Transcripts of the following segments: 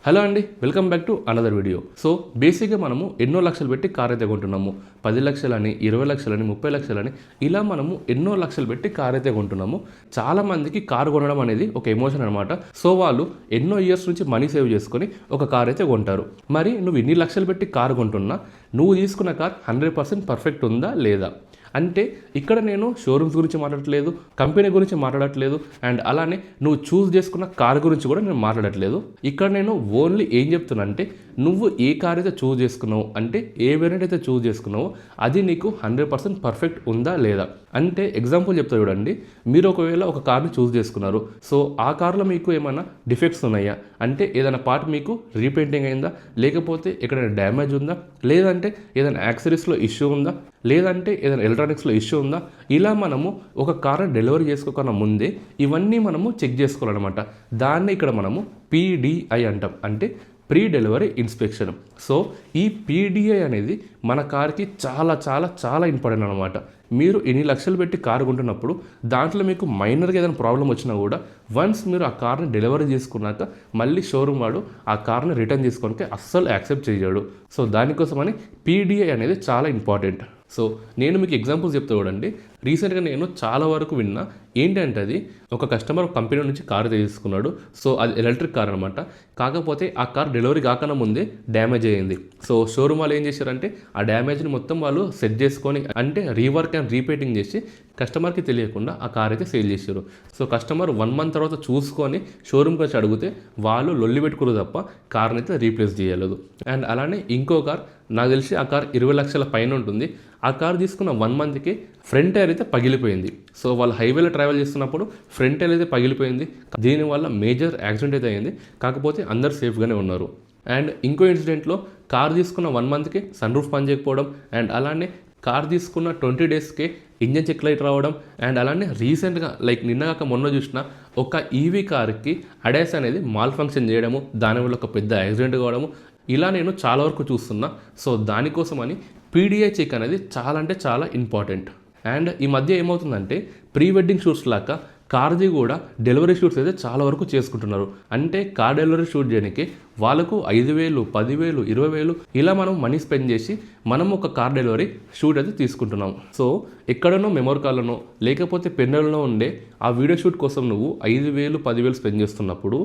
Hello అండి, welcome back to another video. So బేసిక్గా మనము ఎన్నో లక్షలు పెట్టి కార్ అయితే కొంటున్నాము. 10 లక్షలని, 20 లక్షలని, 30 లక్షలని ఇలా మనము ఎన్నో లక్షలు పెట్టి కార్ అయితే కొంటున్నాము. చాలా మందికి కారు కొనడం అనేది ఒక ఎమోషన్ అనమాట. సో వాళ్ళు ఎన్నో ఇయర్స్ నుంచి మనీ సేవ్ చేసుకొని ఒక కార్ అయితే కొంటారు. మరి నువ్వు ఇన్ని లక్షలు పెట్టి కారు కొంటున్నా నువ్వు తీసుకున్న కార్ 100% పర్ఫెక్ట్ ఉందా లేదా అంటే ఇక్కడ నేను షోరూమ్స్ గురించి మాట్లాడట్లేదు, కంపెనీ గురించి మాట్లాడట్లేదు, అండ్ అలానే నువ్వు చూస్ చేసుకున్న కార్ గురించి కూడా నేను మాట్లాడట్లేదు. ఇక్కడ నేను ఓన్లీ ఏం చెప్తున్నా అంటే నువ్వు ఏ కార్ అయితే చూస్ చేసుకున్నావు అంటే ఏ వేరియంట్ అయితే చూస్ చేసుకున్నావో అది నీకు 100% పర్ఫెక్ట్ ఉందా లేదా అంటే ఎగ్జాంపుల్ చెప్తా చూడండి. మీరు ఒకవేళ ఒక కార్ని చూస్ చేసుకున్నారు. సో ఆ కార్లో మీకు ఏమైనా డిఫెక్ట్స్ ఉన్నాయా అంటే ఏదైనా పార్ట్ మీకు రీపెయింటింగ్ అయిందా, లేకపోతే ఎక్కడైనా డ్యామేజ్ ఉందా, లేదంటే ఏదైనా యాక్సరీస్లో ఇష్యూ ఉందా, లేదంటే ఏదైనా ఎలక్ట్రానిక్స్లో ఇష్యూ ఉందా, ఇలా మనము ఒక కార్ని డెలివరీ చేసుకోకుండా ముందే ఇవన్నీ మనము చెక్ చేసుకోవాలన్నమాట. దాన్ని ఇక్కడ మనము PDI అంటాం, అంటే ప్రీ డెలివరీ ఇన్స్పెక్షన్. సో ఈ PDI అనేది మన కార్కి చాలా చాలా చాలా ఇంపార్టెంట్ అనమాట. మీరు ఎన్ని లక్షలు పెట్టి కారు కొంటున్నప్పుడు దాంట్లో మీకు మైనర్గా ఏదైనా ప్రాబ్లం వచ్చినా కూడా వన్స్ మీరు ఆ కార్ని డెలివరీ చేసుకున్నాక మళ్ళీ షోరూమ్ వాడు ఆ కార్ని రిటర్న్ చేసుకోనికి అస్సలు యాక్సెప్ట్ చేయడు. సో దానికోసమని PDI అనేది చాలా ఇంపార్టెంట్. సో నేను మీకు ఎగ్జాంపుల్స్ చెప్తా చూడండి. రీసెంట్గా నేను చాలా వరకు విన్నా ఏంటంటే అది ఒక కస్టమర్ కంపెనీ నుంచి కారు తీసుకున్నాడు. సో అది ఎలక్ట్రిక్ కార్ అనమాట. కాకపోతే ఆ కార్ డెలివరీ కాకుండా ముందే డ్యామేజ్ అయ్యింది. సో షోరూమ్ వాళ్ళు ఏం చేశారంటే ఆ డ్యామేజ్ని మొత్తం వాళ్ళు సెట్ చేసుకొని అంటే రీవర్క్ అండ్ రీపెయింటింగ్ చేసి కస్టమర్కి తెలియకుండా ఆ కార్ అయితే సేల్ చేశారు. సో కస్టమర్ 1 month తర్వాత చూసుకొని షోరూమ్కి వచ్చి అడిగితే వాళ్ళు లొల్లి పెట్టుకురు తప్ప కార్ని అయితే రీప్లేస్ చేయలేదు. అండ్ అలానే ఇంకో కార్ నాకు తెలిసి ఆ కార్ 20 లక్షల పైన ఉంటుంది. ఆ కార్ తీసుకున్న 1 monthకి ఫ్రంట్ టైర్ అయితే పగిలిపోయింది. సో వాళ్ళు హైవేలో ట్రావెల్ చేస్తున్నప్పుడు ఫ్రంట్ టైర్ అయితే పగిలిపోయింది. దీనివల్ల మేజర్ యాక్సిడెంట్ అయితే అయింది. కాకపోతే అందరు సేఫ్గానే ఉన్నారు. అండ్ ఇంకో ఇన్సిడెంట్లో కార్ తీసుకున్న 1 monthకి సన్ రూఫ్ పని చేయకపోవడం, అండ్ అలానే కార్ తీసుకున్న 20 daysకే ఇంజన్ చెక్ లైట్ రావడం, అండ్ అలానే రీసెంట్గా లైక్ నిన్నగాక మొన్న చూసిన ఒక ఈవీ కార్కి అడాస్ అనేది మాల్ ఫంక్షన్ చేయడము, దానివల్ల ఒక పెద్ద యాక్సిడెంట్ కావడము, ఇలా నేను చాలా వరకు చూస్తున్నా. సో దానికోసమని PDI చెక్ అనేది చాలా అంటే చాలా ఇంపార్టెంట్. అండ్ ఈ మధ్య ఏమవుతుందంటే ప్రీ వెడ్డింగ్ షూట్స్ లాగా కార్ది కూడా డెలివరీ షూట్స్ అయితే చాలా వరకు చేసుకుంటున్నారు. అంటే కార్ డెలివరీ షూట్ చేయడానికి వాళ్ళకు 5,000, 10,000, 20,000 ఇలా మనం మనీ స్పెండ్ చేసి మనం ఒక కార్ డెలివరీ షూట్ అయితే తీసుకుంటున్నాం. సో ఎక్కడనో మెమరీ కార్డ్లోనో లేకపోతే పెన్నులలో ఉండే ఆ వీడియో షూట్ కోసం నువ్వు 5,000, 10,000 స్పెండ్ చేస్తున్నప్పుడు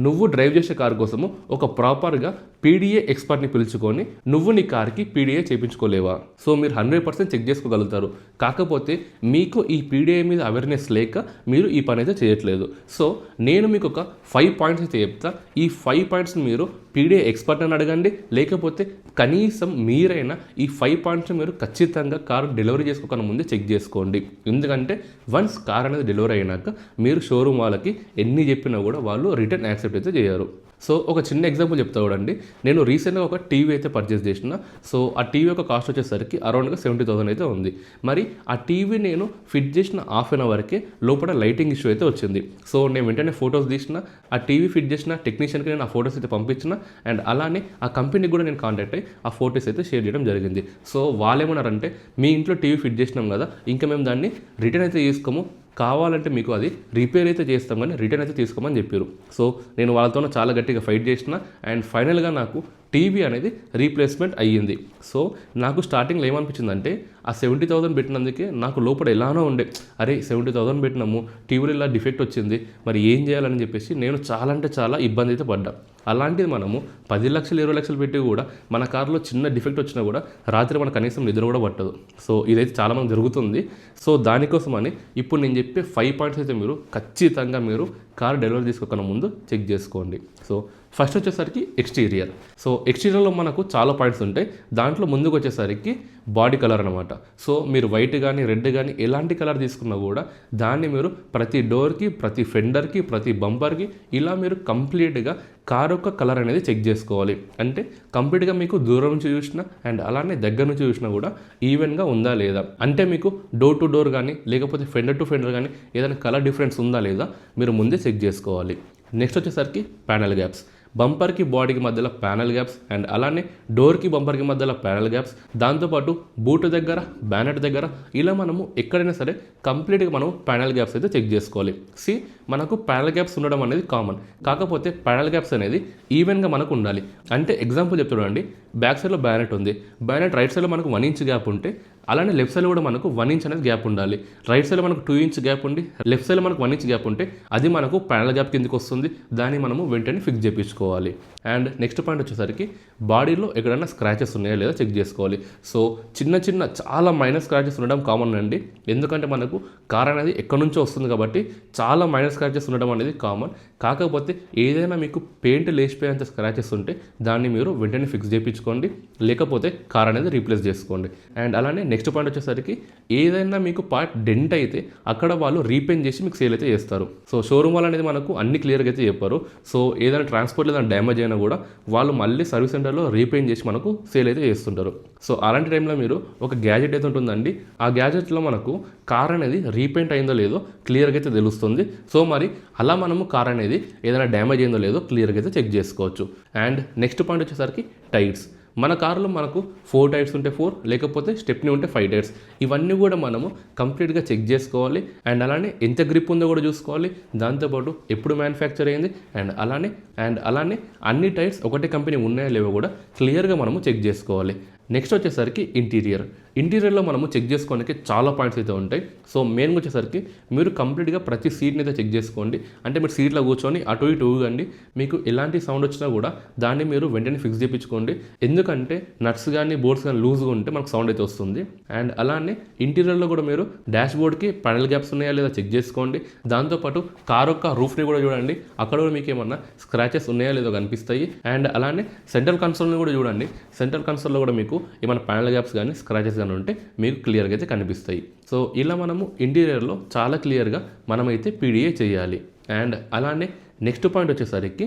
నువ్వు డ్రైవ్ చేసే కార్ కోసము ఒక ప్రాపర్గా PDI ఎక్స్పర్ట్ని పిలుచుకొని నువ్వు నీ కార్కి PDI చేయించుకోలేవా? సో మీరు 100% చెక్ చేసుకోగలుగుతారు. కాకపోతే మీకు ఈ PDI మీద అవేర్నెస్ లేక మీరు ఈ పని అయితే చేయట్లేదు. సో నేను మీకు ఒక 5 points అయితే చెప్తా. ఈ 5 points మీరు PDI ఎక్స్పర్ట్ అని అడగండి, లేకపోతే కనీసం మీరైనా ఈ 5 points మీరు ఖచ్చితంగా కారు డెలివరీ చేసుకోకుండా ముందే చెక్ చేసుకోండి. ఎందుకంటే వన్స్ కార్ అనేది డెలివరీ అయినాక మీరు షోరూమ్ వాళ్ళకి ఎన్ని చెప్పినా కూడా వాళ్ళు రిటర్న్ యాక్సెప్ట్ అయితే చేయరు. సో ఒక చిన్న ఎగ్జాంపుల్ చెప్తా చూడండి. నేను రీసెంట్గా ఒక టీవీ అయితే పర్చేస్ చేసిన. సో ఆ టీవీ యొక్క కాస్ట్ వచ్చేసరికి అరౌండ్గా 70,000 అయితే ఉంది. మరి ఆ టీవీ నేను ఫిట్ చేసిన హాఫ్ అన్ అవర్కే లోపల లైటింగ్ ఇష్యూ అయితే వచ్చింది. సో నేను వెంటనే ఫొటోస్ తీసిన, ఆ టీవీ ఫిట్ చేసిన టెక్నీషియన్కి నేను ఆ ఫొటోస్ అయితే పంపించిన, అండ్ అలానే ఆ కంపెనీకి కూడా నేను కాంటాక్ట్ అయ్యి ఆ ఫొటోస్ అయితే షేర్ చేయడం జరిగింది. సో వాళ్ళు ఏమన్నారంటే మీ ఇంట్లో టీవీ ఫిట్ చేసినాం కదా, ఇంకా మేము దాన్ని రిటర్న్ అయితే చేసుకోము, కావాలంటే మీకు అది రిపేర్ అయితే చేస్తాం కానీ రిటర్న్ అయితే తీసుకోమని చెప్పారు. సో నేను వాళ్ళతో చాలా గట్టిగా ఫైట్ చేసిన, అండ్ ఫైనల్గా నాకు టీవీ అనేది రీప్లేస్మెంట్ అయ్యింది. సో నాకు స్టార్టింగ్లో ఏమనిపించిందంటే ఆ 70,000 పెట్టినందుకే నాకు లోపల ఎలానో ఉండే, అరే 70,000 పెట్టినాము, టీవీలో ఇలా డిఫెక్ట్ వచ్చింది, మరి ఏం చేయాలని చెప్పేసి నేను చాలా అంటే చాలా ఇబ్బంది అయితే పడ్డా. అలాంటిది మనము 10 లక్షలు 20 లక్షలు పెట్టి కూడా మన కార్లో చిన్న డిఫెక్ట్ వచ్చినా కూడా రాత్రి మన కనీసం నిద్ర కూడా పట్టదు. సో ఇదైతే చాలామంది జరుగుతుంది. సో దానికోసమని ఇప్పుడు నేను చెప్పే 5 points అయితే మీరు ఖచ్చితంగా మీరు కార్ డెలివరీ తీసుకోకుండా ముందు చెక్ చేసుకోండి. సో ఫస్ట్ వచ్చేసరికి ఎక్స్టీరియర్. సో ఎక్స్టీరియర్లో మనకు చాలా పాయింట్స్ ఉంటాయి. దాంట్లో ముందుకు వచ్చేసరికి బాడీ కలర్ అనమాట. సో మీరు వైట్ కానీ రెడ్ కానీ ఎలాంటి కలర్ తీసుకున్నా కూడా దాన్ని మీరు ప్రతి డోర్కి, ప్రతి ఫెండర్కి, ప్రతి బంపర్కి ఇలా మీరు కంప్లీట్గా కార్ యొక్క కలర్ అనేది చెక్ చేసుకోవాలి. అంటే కంప్లీట్గా మీకు దూరం నుంచి చూసినా అండ్ అలానే దగ్గర నుంచి చూసినా కూడా ఈవెన్గా ఉందా లేదా, అంటే మీకు డోర్ టు డోర్ కానీ లేకపోతే ఫెండర్ టు ఫెండర్ కానీ ఏదైనా కలర్ డిఫరెన్స్ ఉందా లేదా మీరు ముందే చెక్ చేసుకోవాలి. నెక్స్ట్ వచ్చేసరికి ప్యానల్ గ్యాప్స్. బంపర్కి బాడీకి మధ్యలో ప్యానల్ గ్యాప్స్ అండ్ అలానే డోర్కి బంపర్కి మధ్యలో ప్యానల్ గ్యాప్స్, దాంతోపాటు బూట్ దగ్గర బ్యానెట్ దగ్గర ఇలా మనము ఎక్కడైనా సరే కంప్లీట్గా మనం ప్యానల్ గ్యాప్స్ అయితే చెక్ చేసుకోవాలి. మనకు ప్యానల్ గ్యాప్స్ ఉండడం అనేది కామన్, కాకపోతే ప్యానల్ గ్యాప్స్ అనేది ఈవెన్గా మనకు ఉండాలి. అంటే ఎగ్జాంపుల్ చెప్తున్నాండి, బ్యాక్ సైడ్లో బ్యానెట్ ఉంది, బ్యానెట్ రైట్ సైడ్లో మనకు 1 ఇంచ్ గ్యాప్ ఉంటే అలానే లెఫ్ట్ సైడ్ కూడా మనకు 1 ఇంచ్ అనేది గ్యాప్ ఉండాలి. రైట్ సైడ్లో మనకు 2 ఇంచ్ గ్యాప్ ఉండి లెఫ్ట్ సైడ్లో మనకు 1 ఇంచ్ గ్యాప్ ఉంటే అది మనకు ప్యానల్ గ్యాప్ కిందకి వస్తుంది. దాన్ని మనము వెంటనే ఫిక్స్ చేయించుకోవాలి. అండ్ నెక్స్ట్ పాయింట్ వచ్చేసరికి బాడీలో ఎక్కడైనా స్క్రాచెస్ ఉన్నాయా లేదా చెక్ చేసుకోవాలి. సో చిన్న చిన్న చాలా మైనర్ స్క్రాచెస్ ఉండడం కామన్ అండి, ఎందుకంటే మనకు కార్ అనేది ఎక్కడి నుంచో వస్తుంది కాబట్టి చాలా మైనర్ స్క్రాచెస్ ఉండడం అనేది కామన్. కాకపోతే ఏదైనా మీకు పెయింట్ లేచిపోయేంత స్క్రాచెస్ ఉంటే దాన్ని మీరు వెంటనే ఫిక్స్ చేయించుకోండి, లేకపోతే కార్ అనేది రీప్లేస్ చేసుకోండి. అండ్ అలానే నెక్స్ట్ పాయింట్ వచ్చేసరికి ఏదైనా మీకు పార్ట్ డెంట్ అయితే అక్కడ వాళ్ళు రీపెయిన్ చేసి మీకు సేల్ అయితే చేస్తారు. సో షోరూమ్ వాళ్ళు అనేది మనకు అన్ని క్లియర్గా అయితే చెప్పారు. సో ఏదైనా ట్రాన్స్పోర్ట్ ఏదైనా డ్యామేజ్ అయినా కూడా వాళ్ళు మళ్ళీ సర్వీస్ సెంటర్లో రీపెయిన్ చేసి మనకు సేల్ అయితే చేస్తుంటారు. సో అలాంటి టైంలో మీరు ఒక గ్యాజెట్ అయితే ఉంటుందండి, ఆ గ్యాజెట్లో మనకు కార్ అనేది రీపెయింట్ అయిందో లేదో క్లియర్గా అయితే తెలుస్తుంది. సో మరి అలా మనము కార్ అనేది ఏదైనా డ్యామేజ్ అయిందో లేదో క్లియర్గా అయితే చెక్ చేసుకోవచ్చు. అండ్ నెక్స్ట్ పాయింట్ వచ్చేసరికి టైర్స్. మన కార్లో మనకు 4 టైర్స్ ఉంటే 4, లేకపోతే స్టెప్ని ఉంటే 5 టైర్స్. ఇవన్నీ కూడా మనము కంప్లీట్గా చెక్ చేసుకోవాలి. అండ్ అలానే ఎంత గ్రిప్ ఉందో కూడా చూసుకోవాలి. దాంతోపాటు ఎప్పుడు మ్యానుఫ్యాక్చర్ అయింది అండ్ అలానే అన్ని టైర్స్ ఒకటే కంపెనీ ఉన్నాయో లేవో కూడా క్లియర్గా మనము చెక్ చేసుకోవాలి. నెక్స్ట్ వచ్చేసరికి ఇంటీరియర్లో మనము చెక్ చేసుకోవడానికి చాలా పాయింట్స్ అయితే ఉంటాయి. సో మెయిన్గా వచ్చేసరికి మీరు కంప్లీట్గా ప్రతి సీట్ని అయితే చెక్ చేసుకోండి. అంటే మీరు సీట్లో కూర్చొని అటు ఇటు ఊగండి, మీకు ఎలాంటి సౌండ్ వచ్చినా కూడా దాన్ని మీరు వెంటనే ఫిక్స్ చేయించుకోండి. ఎందుకంటే నట్స్ కానీ బోర్డ్స్ కానీ లూజ్గా ఉంటే మనకు సౌండ్ అయితే వస్తుంది. అండ్ అలానే ఇంటీరియర్లో కూడా మీరు డాష్ బోర్డ్కి ప్యానల్ గ్యాప్స్ ఉన్నాయా లేదా చెక్ చేసుకోండి. దాంతోపాటు కార్ యొక్క రూఫ్ని కూడా చూడండి, అక్కడ కూడా మీకు ఏమన్నా స్క్రాచెస్ ఉన్నాయా లేదో కనిపిస్తాయి. అండ్ అలానే సెంట్రల్ కన్సోల్ని కూడా చూడండి, సెంట్రల్ కన్సోల్లో కూడా మీకు ఏమైనా ప్యానల్ గ్యాప్స్ కానీ స్క్రాచెస్ కానీ ఉంటే మీకు క్లియర్గా అయితే కనిపిస్తాయి. సో ఇలా మనము ఇంటీరియర్లో చాలా క్లియర్గా మనమైతే పీడిఏ చేయాలి. అండ్ అలానే నెక్స్ట్ పాయింట్ వచ్చేసరికి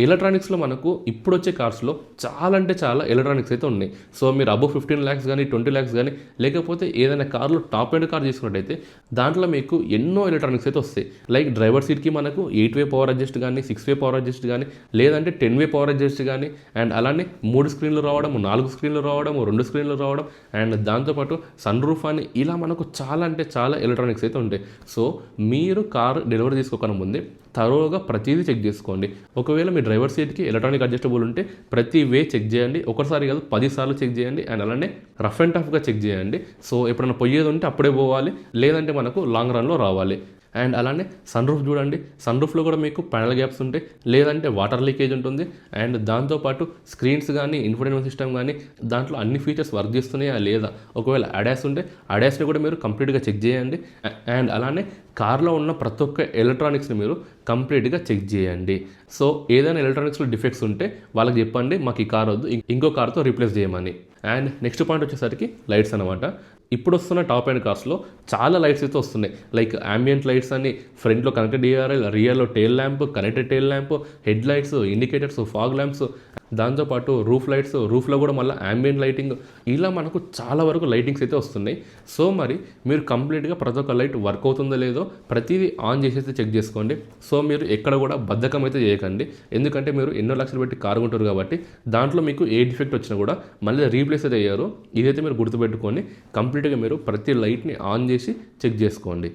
ఎలక్ట్రానిక్స్లో మనకు ఇప్పుడు వచ్చే కార్స్లో చాలా అంటే చాలా ఎలక్ట్రానిక్స్ అయితే ఉన్నాయి. సో మీరు అబోవ్ 15 lakhs కానీ 20 lakhs కానీ లేకపోతే ఏదైనా కార్లో టాప్ ఎండ్ కార్ తీసుకున్నట్టయితే దాంట్లో మీకు ఎన్నో ఎలక్ట్రానిక్స్ అయితే వస్తాయి. లైక్ డ్రైవర్ సీట్కి మనకు 8-way పవర్ అడ్జస్ట్ కానీ 6-way పవర్ అడ్జస్ట్ కానీ లేదంటే 10-way పవర్ అడ్జస్ట్ కానీ అండ్ అలానే 3 స్క్రీన్లు రావడం, 4 స్క్రీన్లు రావడం, 2 స్క్రీన్లు రావడం అండ్ దాంతోపాటు సన్ రూఫ్ అని ఇలా మనకు చాలా అంటే చాలా ఎలక్ట్రానిక్స్ అయితే ఉంటాయి. సో మీరు కార్ డెలివరీ తీసుకోకుండా ముందే తరోగా ప్రతిదీ చెక్ చేసుకోండి. ఒకవేళ మీ డ్రైవర్ సీట్కి ఎలక్ట్రానిక్ అడ్జస్టబుల్ ఉంటే ప్రతి వే చెక్ చేయండి. ఒకసారి కాదు 10 సార్లు చెక్ చేయండి. అండ్ అలానే రఫ్ అండ్ టఫ్గా చెక్ చేయండి. సో ఎప్పుడైనా పోయేది ఉంటే అప్పుడే పోవాలి, లేదంటే మనకు లాంగ్ రన్లో రావాలి. అండ్ అలానే సన్ రూఫ్ చూడండి, సన్ రూఫ్లో కూడా మీకు ప్యానల్ గ్యాప్స్ ఉంటాయి, లేదంటే వాటర్ లీకేజ్ ఉంటుంది. అండ్ దాంతోపాటు స్క్రీన్స్ కానీ ఇన్ఫోటైన్మెంట్ సిస్టమ్ కానీ దాంట్లో అన్ని ఫీచర్స్ వర్క్ చేస్తున్నాయా లేదా, ఒకవేళ అడాస్ ఉంటే అడాస్ని కూడా మీరు కంప్లీట్గా చెక్ చేయండి. అండ్ అలానే కార్లో ఉన్న ప్రతి ఒక్క ఎలక్ట్రానిక్స్ని మీరు కంప్లీట్గా చెక్ చేయండి. సో ఏదైనా ఎలక్ట్రానిక్స్లో డిఫెక్ట్స్ ఉంటే వాళ్ళకి చెప్పండి, మాకు ఈ కార్ వద్దు, ఇంకో కార్తో రీప్లేస్ చేయమని. అండ్ నెక్స్ట్ పాయింట్ వచ్చేసరికి లైట్స్ అనమాట. ఇప్పుడు వస్తున్న టాప్ ఎండ్ కార్స్లో చాలా లైట్స్ అయితే వస్తున్నాయి. లైక్ ambient లైట్స్ అని, ఫ్రంట్లో కనెక్టెడ్ DRL, రియర్లో tail lamp, connected tail lamp, head lights, indicators, fog lamps, దాంతోపాటు రూఫ్ లైట్స్, రూఫ్లో కూడా మళ్ళీ ambient లైటింగ్, ఇలా మనకు చాలా వరకు లైటింగ్స్ అయితే వస్తున్నాయి. సో మరి మీరు కంప్లీట్గా ప్రతి ఒక్క లైట్ వర్క్ అవుతుందో లేదో ప్రతిదీ ఆన్ చేసేసి చెక్ చేసుకోండి. సో మీరు ఎక్కడ కూడా బద్ధకం అయితే చేయకండి, ఎందుకంటే మీరు ఎన్నో లక్షలు పెట్టి కారు కొంటారు కాబట్టి దాంట్లో మీకు ఏ డిఫెక్ట్ వచ్చినా కూడా మళ్ళీ రీప్లేస్ అయితే అయ్యారు. ఇదైతే మీరు గుర్తుపెట్టుకొని కంప్లీట్గా మీరు ప్రతి లైట్ని ఆన్ చేసి చెక్ చేసుకోండి.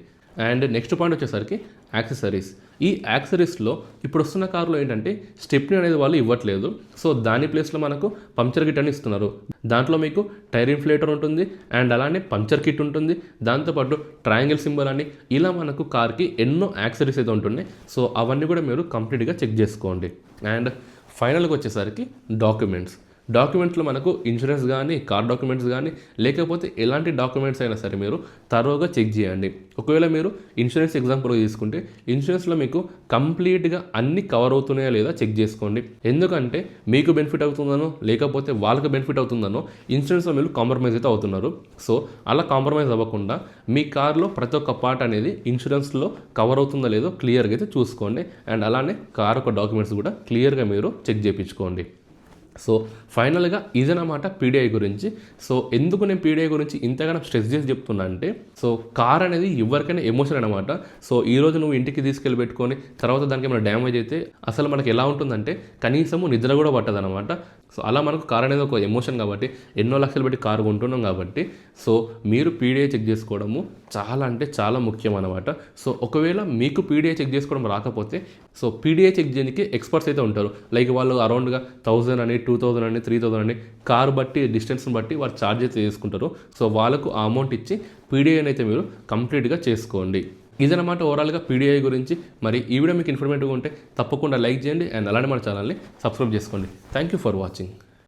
అండ్ నెక్స్ట్ పాయింట్ వచ్చేసరికి యాక్సెసరీస్. ఈ యాక్సెసరీస్లో ఇప్పుడు వస్తున్న కార్లో ఏంటంటే స్టెప్ని అనేది వాళ్ళు ఇవ్వట్లేదు. సో దాని ప్లేస్లో మనకు పంక్చర్ కిట్ అని ఇస్తున్నారు. దాంట్లో మీకు టైర్ ఇన్ఫ్లేటర్ ఉంటుంది అండ్ అలానే పంక్చర్ కిట్ ఉంటుంది, దాంతోపాటు ట్రయాంగిల్ సింబల్ అని ఇలా మనకు కార్కి ఎన్నో యాక్సెసరీస్ అయితే ఉంటున్నాయి. సో అవన్నీ కూడా మీరు కంప్లీట్గా చెక్ చేసుకోండి. అండ్ ఫైనల్గా వచ్చేసరికి డాక్యుమెంట్స్లో మనకు ఇన్సూరెన్స్ కానీ కార్ డాక్యుమెంట్స్ కానీ లేకపోతే ఎలాంటి డాక్యుమెంట్స్ అయినా సరే మీరు తరోగా చెక్ చేయండి. ఒకవేళ మీరు ఇన్సూరెన్స్ ఎగ్జాంపుల్గా తీసుకుంటే ఇన్సూరెన్స్లో మీకు కంప్లీట్గా అన్ని కవర్ అవుతున్నాయా లేదా చెక్ చేసుకోండి. ఎందుకంటే మీకు బెనిఫిట్ అవుతుందనో లేకపోతే వాళ్ళకి బెనిఫిట్ అవుతుందనో ఇన్సూరెన్స్లో మీరు కాంప్రమైజ్ అయితే అవుతున్నారు. సో అలా కాంప్రమైజ్ అవ్వకుండా మీ కార్లో ప్రతి ఒక్క పార్ట్ అనేది ఇన్సూరెన్స్లో కవర్ అవుతుందో లేదో క్లియర్గా అయితే చూసుకోండి. అండ్ అలానే కార్ యొక్క డాక్యుమెంట్స్ కూడా క్లియర్గా మీరు చెక్ చేయించుకోండి. సో ఫైనల్గా ఇదన్నమాట పీడిఐ గురించి. సో ఎందుకు నేను పీడిఐ గురించి ఇంతగానో స్ట్రెస్ చేసి చెప్తున్నా అంటే, సో కార్ అనేది ఎవరికైనా ఎమోషన్ అనమాట. సో ఈరోజు నువ్వు ఇంటికి తీసుకెళ్ళి పెట్టుకొని తర్వాత దానికి ఏమైనా డ్యామేజ్ అయితే అసలు మనకి ఎలా ఉంటుందంటే కనీసము నిద్ర కూడా పట్టదనమాట. సో అలా మనకు కార్ అనేది ఒక ఎమోషన్ కాబట్టి ఎన్నో లక్షలు పెట్టి కారు కొంటున్నాం కాబట్టి సో మీరు పీడిఐ చెక్ చేసుకోవడము చాలా అంటే చాలా ముఖ్యం అనమాట. సో ఒకవేళ మీకు పీడిఐ చెక్ చేసుకోవడం రాకపోతే సో పీడిఐ చెక్ చేయడానికి ఎక్స్పర్ట్స్ అయితే ఉంటారు. లైక్ వాళ్ళు అరౌండ్గా 1000 అని 2000 అని 3000 అని కారు బట్టి డిస్టెన్స్ని బట్టి వారు ఛార్జ్ అయితే చేసుకుంటారు. సో వాళ్ళకు ఆ అమౌంట్ ఇచ్చి పీడిఐని అయితే మీరు కంప్లీట్గా చేసుకోండి. ఇదన్నమాట ఓవరాల్గా పీడిఐ గురించి. మరి ఈ వీడియో మీకు ఇన్ఫర్మేటివ్గా ఉంటే తప్పకుండా లైక్ చేయండి అండ్ అలానే మన ఛానల్ని సబ్స్క్రైబ్ చేసుకోండి. Thank you for watching.